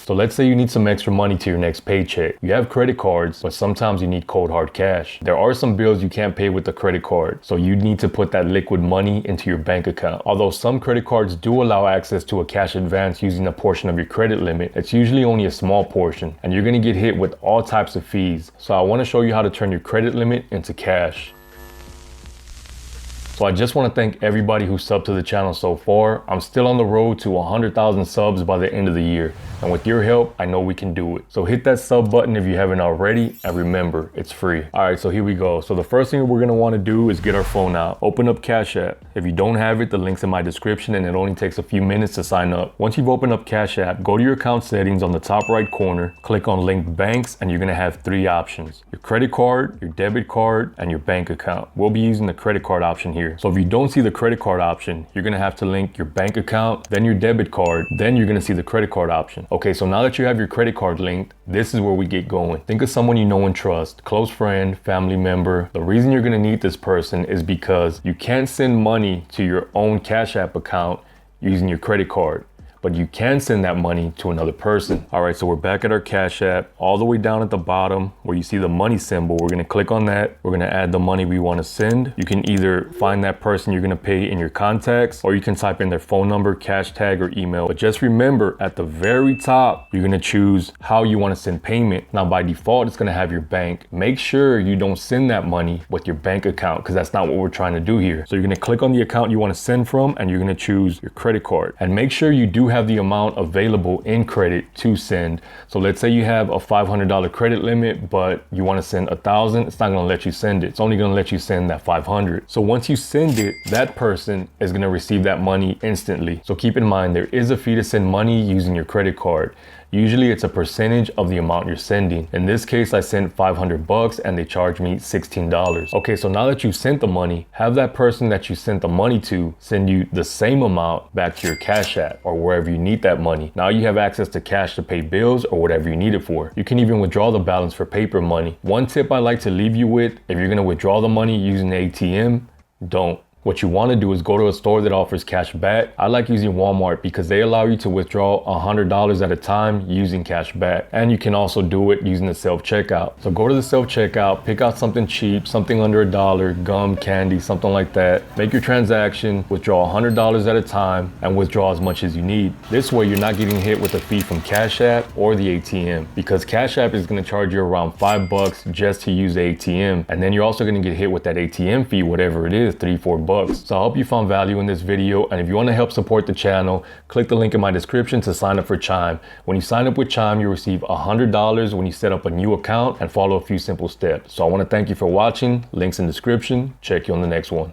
So let's say you need some extra money to your next paycheck. You have credit cards, but sometimes you need cold hard cash. There are some bills you can't pay with the credit card, so you need to put that liquid money into your bank account. Although some credit cards do allow access to a cash advance using a portion of your credit limit, it's usually only a small portion, and you're gonna get hit with all types of fees. So I wanna show you how to turn your credit limit into cash. So I just want to thank everybody who subbed to the channel so far. I'm still on the road to 100,000 subs by the end of the year. And with your help, I know we can do it. So hit that sub button if you haven't already. And remember, it's free. All right, so here we go. So the first thing we're going to want to do is get our phone out. Open up Cash App. If you don't have it, the link's in my description and it only takes a few minutes to sign up. Once you've opened up Cash App, go to your account settings on the top right corner, click on linked banks, and you're going to have three options: your credit card, your debit card, and your bank account. We'll be using the credit card option here. So if you don't see the credit card option, you're gonna have to link your bank account, then your debit card, then you're gonna see the credit card option. Okay, so now that you have your credit card linked, this is where we get going. Think of someone you know and trust, close friend, family member. The reason you're gonna need this person is because you can't send money to your own Cash App account using your credit card, but you can send that money to another person. All right, so we're back at our Cash App. All the way down at the bottom where you see the money symbol, we're gonna click on that. We're gonna add the money we wanna send. You can either find that person you're gonna pay in your contacts, or you can type in their phone number, cash tag, or email. But just remember, at the very top, you're gonna choose how you wanna send payment. Now by default, it's gonna have your bank. Make sure you don't send that money with your bank account, because that's not what we're trying to do here. So you're gonna click on the account you wanna send from, and you're gonna choose your credit card. And make sure you do have the amount available in credit to send. So let's say you have a $500 credit limit, but you want to send 1,000. It's not going to let you send it. It's only going to let you send that 500. So once you send it, that person is going to receive that money instantly. So keep in mind, there is a fee to send money using your credit card. Usually it's a percentage of the amount you're sending. In this case, I sent $500 and they charged me $16. Okay, so now that you sent the money, have that person that you sent the money to send you the same amount back to your Cash App or wherever you need that money. Now you have access to cash to pay bills or whatever you need it for. You can even withdraw the balance for paper money. One tip I like to leave you with: if you're gonna withdraw the money using the ATM, don't. What you want to do is go to a store that offers cash back. I like using Walmart because they allow you to withdraw $100 at a time using cash back. And you can also do it using the self-checkout. So go to the self-checkout, pick out something cheap, something under $1, gum, candy, something like that. Make your transaction, withdraw $100 at a time, and withdraw as much as you need. This way you're not getting hit with a fee from Cash App or the ATM, because Cash App is going to charge you around $5 just to use the ATM. And then you're also going to get hit with that ATM fee, whatever it is, $3-4. So I hope you found value in this video, and if you want to help support the channel, click the link in my description to sign up for Chime. When you sign up with Chime, you receive $100 when you set up a new account and follow a few simple steps. So I want to thank you for watching. Links in description. Check you on the next one.